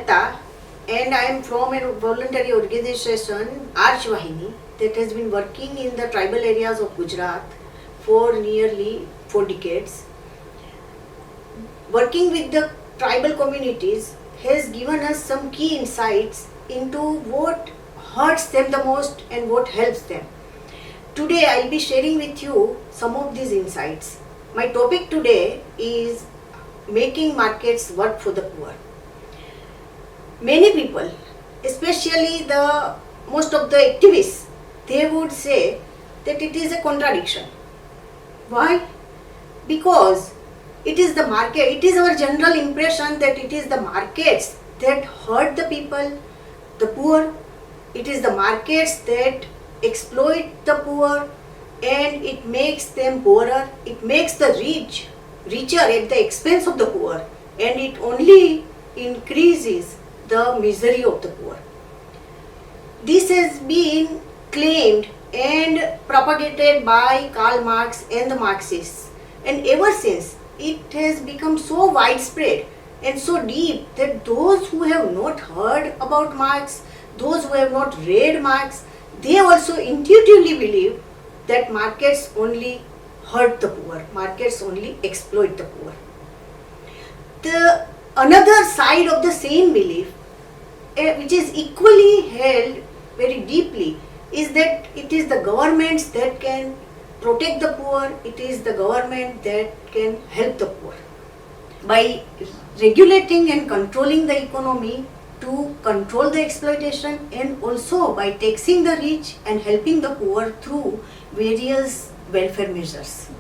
Mehta, and I am from a voluntary organization, ARCH Vahini, that has been working in the tribal areas of Gujarat for nearly 4 decades. Working with the tribal communities has given us some key insights into what hurts them the most and what helps them. Today I will be sharing with you some of these insights. My topic today is making markets work for the poor. Many people, especially the most of the activists, they would say that it is a contradiction. Why? Because it is the market, it is our general impression that it is the markets that hurt the people, the poor. It is the markets that exploit the poor and it makes them poorer. It makes the rich richer at the expense of the poor, and it only increases the misery of the poor. This has been claimed and propagated by Karl Marx and the Marxists, and ever since it has become so widespread and so deep that those who have not heard about Marx, those who have not read Marx, they also intuitively believe that markets only hurt the poor, markets only exploit the poor. The another side of the same belief, which is equally held very deeply, is that it is the governments that can protect the poor, it is the government that can help the poor. By regulating and controlling the economy to control the exploitation, and also by taxing the rich and helping the poor through various welfare measures.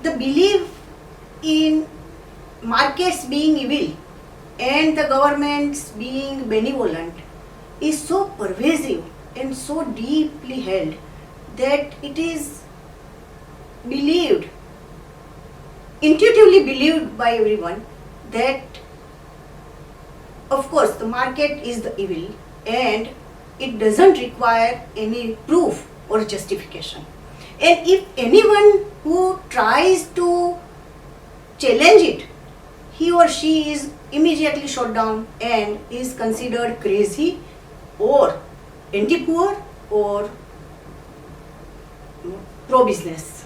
The belief in markets being evil and the governments being benevolent is so pervasive and so deeply held that it is believed, intuitively believed by everyone, that of course the market is the evil and it doesn't require any proof or justification. And if anyone who tries to challenge it, he or she is immediately shot down and is considered crazy or anti-poor or pro-business.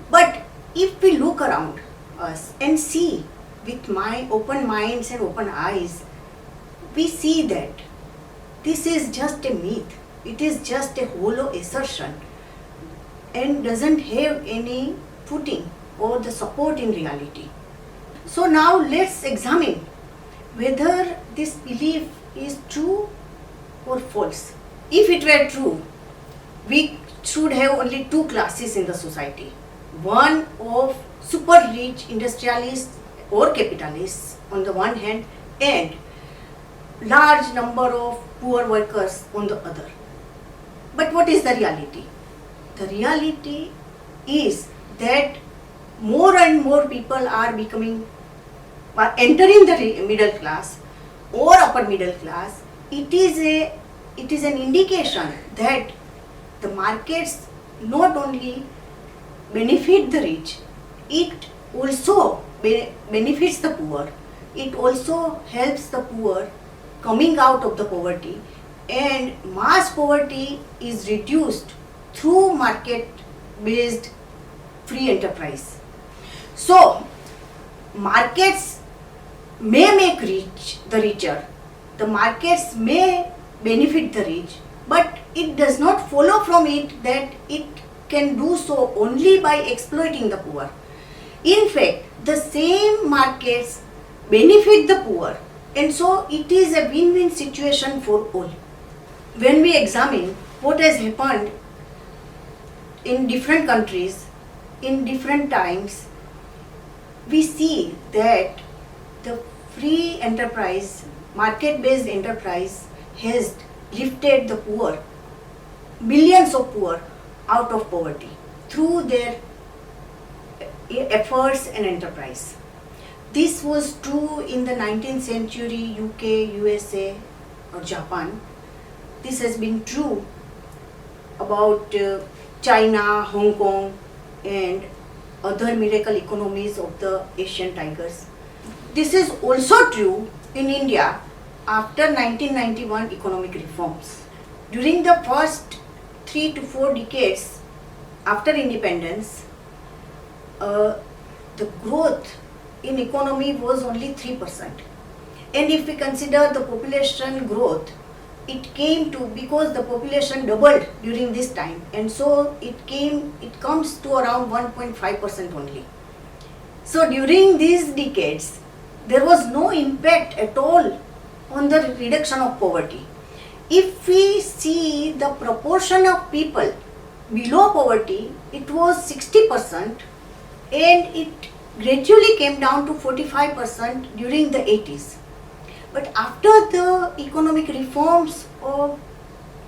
But if we look around us and see with my open minds and open eyes, we see that this is just a myth. It is just a hollow assertion and doesn't have any footing or the support in reality. So now let's examine whether this belief is true or false. If it were true, we should have only two classes in the society. One of super rich industrialists or capitalists on the one hand, and large number of poor workers on the other. But what is the reality? The reality is that more and more people are entering the middle class or upper middle class. It is an indication that the markets not only benefit the rich, it also benefits the poor. It also helps the poor coming out of the poverty, and mass poverty is reduced through market-based free enterprise. So, markets may make the richer, the markets may benefit the rich, but it does not follow from it that it can do so only by exploiting the poor. In fact, the same markets benefit the poor, and so it is a win-win situation for all. When we examine what has happened in different countries, in different times, we see that the free enterprise, market-based enterprise has lifted the poor, millions of poor, out of poverty through their efforts and enterprise. This was true in the 19th century UK, USA or Japan. This has been true about China, Hong Kong and other miracle economies of the Asian tigers. This is also true in India after 1991 economic reforms. During the first 3 to 4 decades after independence, the growth in economy was only 3%. And if we consider the population growth, it came to, because the population doubled during this time, and so it comes to around 1.5% only. So during these decades, there was no impact at all on the reduction of poverty. If we see the proportion of people below poverty, it was 60%, and it gradually came down to 45% during the 80s. But after the economic reforms of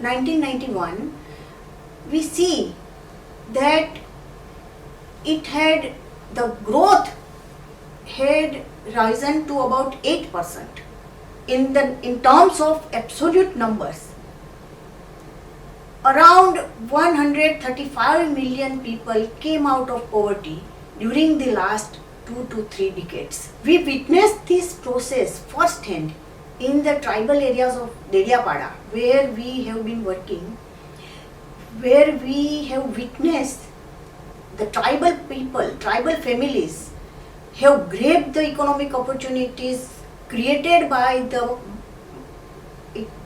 1991, we see that the growth had risen to about 8%. In terms of absolute numbers, around 135 million people came out of poverty during the last 2 to 3 decades. We witnessed this process firsthand in the tribal areas of Dediapada, where we have been working, where we have witnessed the tribal people, tribal families have grabbed the economic opportunities created by the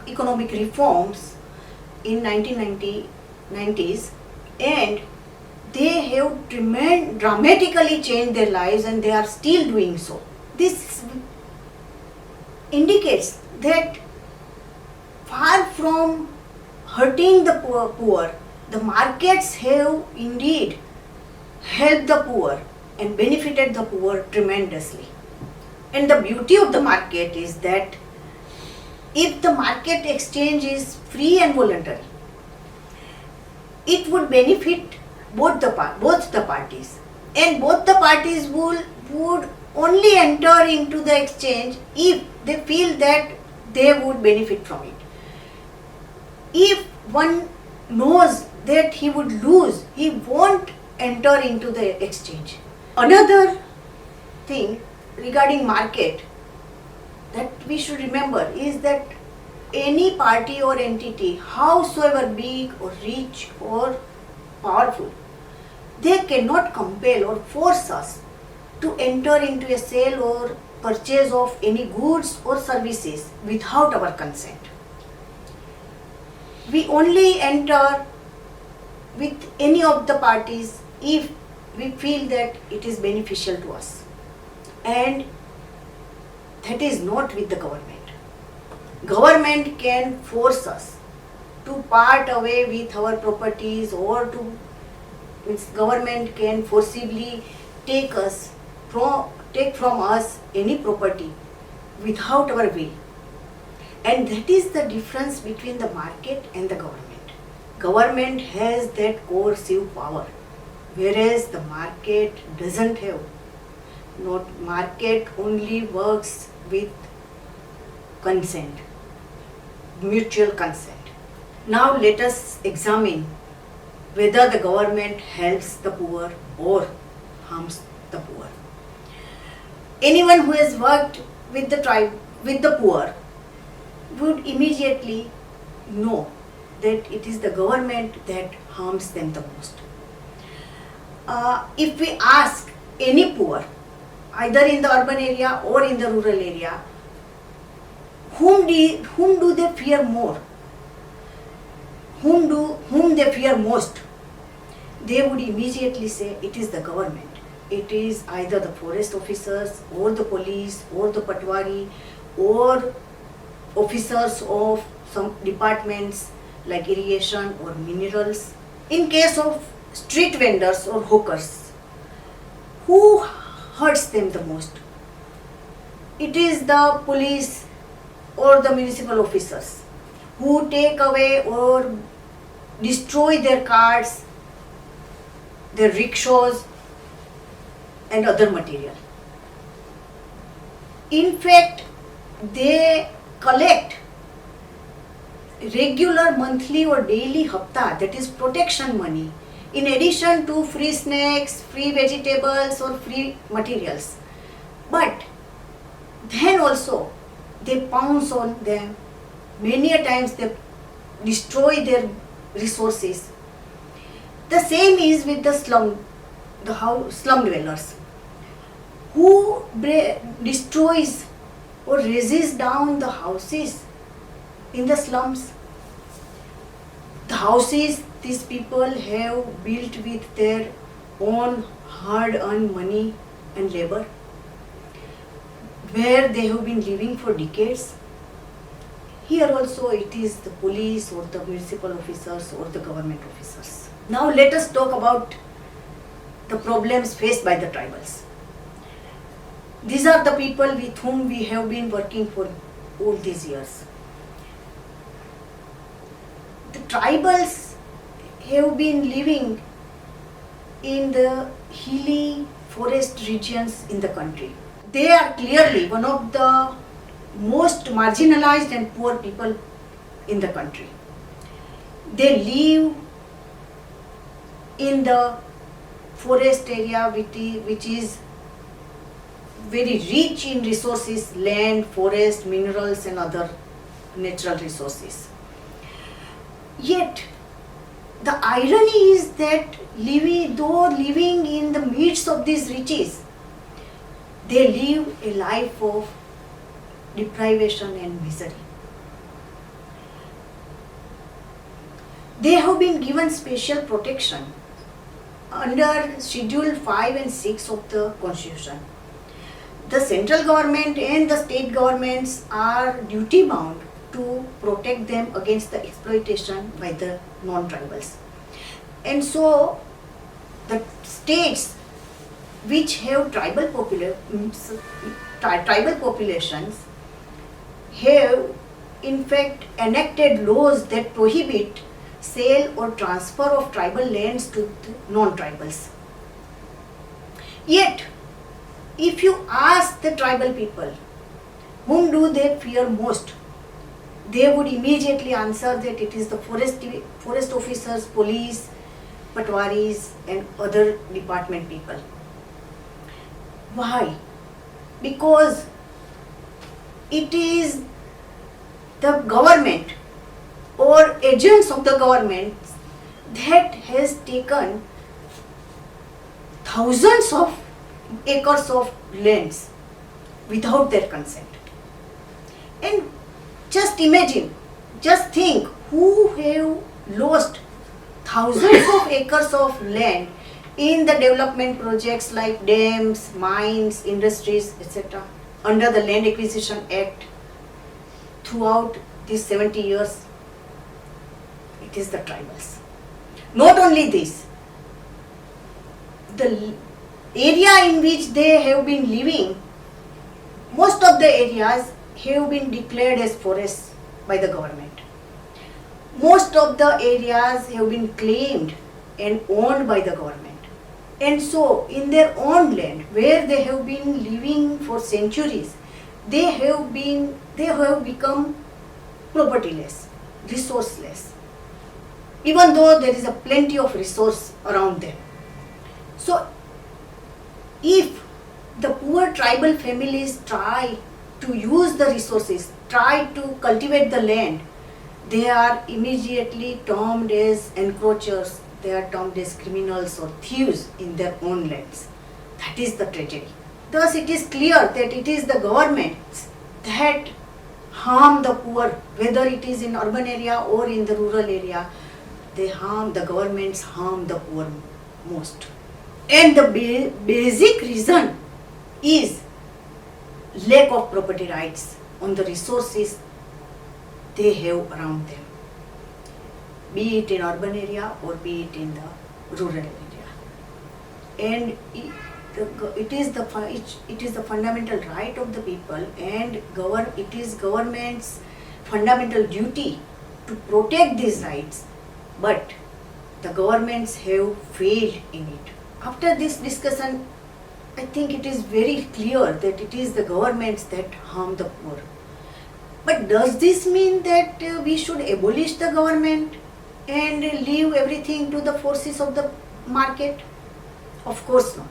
economic reforms in 1990s, and they have dramatically changed their lives, and they are still doing so. This indicates that far from hurting the poor, the markets have indeed helped the poor and benefited the poor tremendously. And the beauty of the market is that if the market exchange is free and voluntary, it would benefit both the parties, and both the parties would only enter into the exchange if they feel that they would benefit from it. If one knows that he would lose, he won't enter into the exchange. Another thing regarding market that we should remember is that any party or entity, howsoever big or rich or powerful, they cannot compel or force us to enter into a sale or purchase of any goods or services without our consent. We only enter with any of the parties if we feel that it is beneficial to us, and that is not with the government. Government can force us to part away with our properties, or government can forcibly take from us any property without our will. And that is the difference between the market and the government. Government has that coercive power, whereas the market doesn't have. Market only works with consent, mutual consent. Now let us examine whether the government helps the poor or harms the poor. Anyone who has worked with the poor would immediately know that it is the government that harms them the most. If we ask any poor, either in the urban area or in the rural area, whom do they fear more? Whom they fear most? They would immediately say it is the government. It is either the forest officers or the police or the patwari or officers of some departments like irrigation or minerals. In case of street vendors or hawkers, who hurts them the most? It is the police or the municipal officers who take away or destroy their carts, their rickshaws and other material. In fact, they collect regular monthly or daily hafta, that is protection money, in addition to free snacks, free vegetables or free materials. But then also they pounce on them. Many a times they destroy their resources. The same is with the slum dwellers, who destroys or razes down the houses in the slums. The houses these people have built with their own hard-earned money and labor, where they have been living for decades. Here also it is the police or the municipal officers or the government officers. Now let us talk about the problems faced by the tribals. These are the people with whom we have been working for all these years. The tribals have been living in the hilly forest regions in the country. They are clearly one of the most marginalized and poor people in the country. They live in the forest area which is very rich in resources, land, forest, minerals and other natural resources. Yet the irony is that though living in the midst of these riches, they live a life of deprivation and misery. They have been given special protection under Schedule 5 and 6 of the Constitution. The central government and the state governments are duty bound to protect them against the exploitation by the non-tribals. And so the states which have tribal populations have in fact enacted laws that prohibit sale or transfer of tribal lands to non-tribals. Yet, if you ask the tribal people, whom do they fear most, they would immediately answer that it is the forest officers, police, patwaris and other department people. Why? Because it is the government or agents of the government that has taken thousands of acres of lands without their consent. And just imagine, just think, who have lost thousands of acres of land in the development projects like dams, mines, industries, etc. under the Land Acquisition Act throughout these 70 years. It is the tribals. Not only this, the area in which they have been living, most of the areas have been declared as forests by the government. Most of the areas have been claimed and owned by the government. And so, in their own land, where they have been living for centuries, they have become propertyless, resourceless, even though there is a plenty of resource around them. So, if the poor tribal families try to use the resources, try to cultivate the land, they are immediately termed as encroachers, they are termed as criminals or thieves in their own lands. That is the tragedy. Thus it is clear that it is the governments that harm the poor, whether it is in urban area or in the rural area. The governments harm the poor most. And the basic reason is lack of property rights on the resources they have around them, be it in urban area or be it in the rural area. And it is the fundamental right of the people, and it is government's fundamental duty to protect these rights, but the governments have failed in it. After this discussion, I think it is very clear that it is the governments that harm the poor. But does this mean that we should abolish the government and leave everything to the forces of the market? Of course not.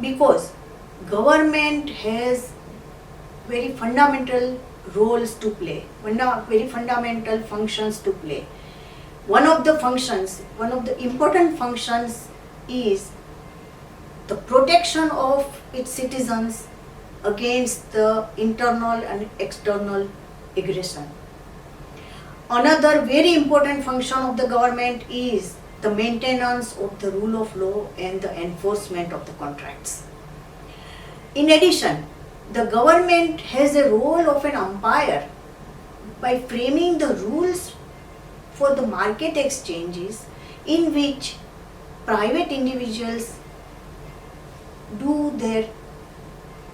Because government has very fundamental roles to play, very fundamental functions to play. One of the important functions is the protection of its citizens against the internal and external aggression. Another very important function of the government is the maintenance of the rule of law and the enforcement of the contracts. In addition, the government has a role of an umpire by framing the rules for the market exchanges in which private individuals do their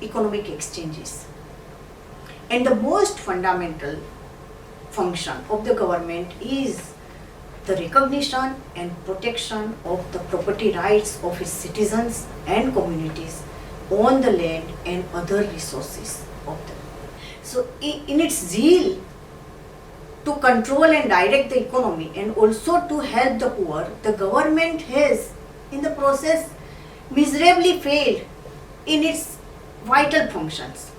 economic exchanges. And the most fundamental function of the government is the recognition and protection of the property rights of its citizens and communities on the land and other resources of them. So in its zeal to control and direct the economy and also to help the poor, the government has in the process miserably failed in its vital functions.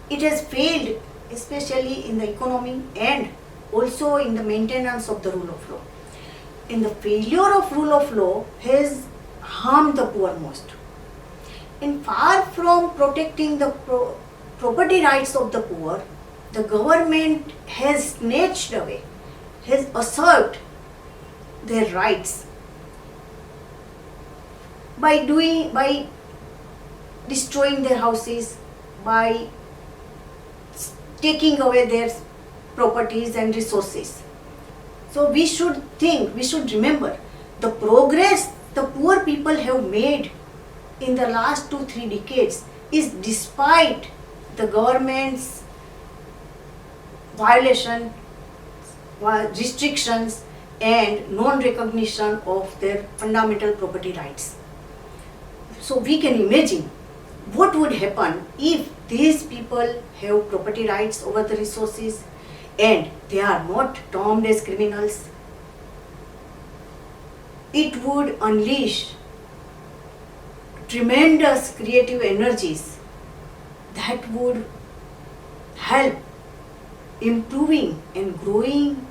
It has failed especially in the economy and also in the maintenance of the rule of law. And the failure of rule of law has harmed the poor most. And far from protecting the property rights of the poor, the government has snatched away, has usurped their rights by destroying their houses, by taking away their properties and resources. So we should remember the progress the poor people have made in the last 2-3 decades is despite the government's violation, restrictions and non-recognition of their fundamental property rights. So we can imagine what would happen if these people have property rights over the resources and they are not termed as criminals. It would unleash tremendous creative energies that would help improving and growing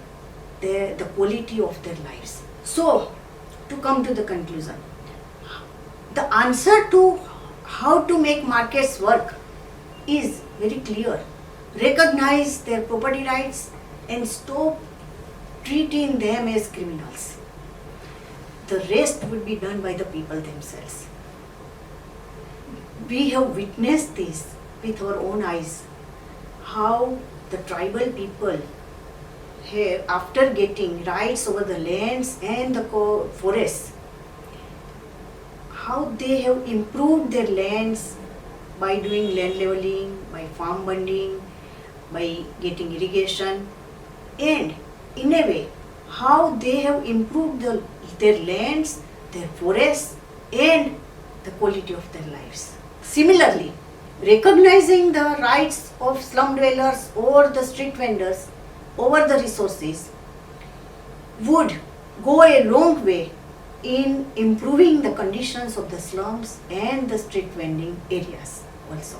the quality of their lives. So, to come to the conclusion, the answer to how to make markets work is very clear. Recognize their property rights and stop treating them as criminals. The rest will be done by the people themselves. We have witnessed this with our own eyes, how the tribal people have, after getting rights over the lands and the forests, how they have improved their lands by doing land leveling, by farm bonding, by getting irrigation, and in a way how they have improved their lands, their forests and the quality of their lives. Similarly, recognizing the rights of slum dwellers or the street vendors over the resources would go a long way in improving the conditions of the slums and the street vending areas also.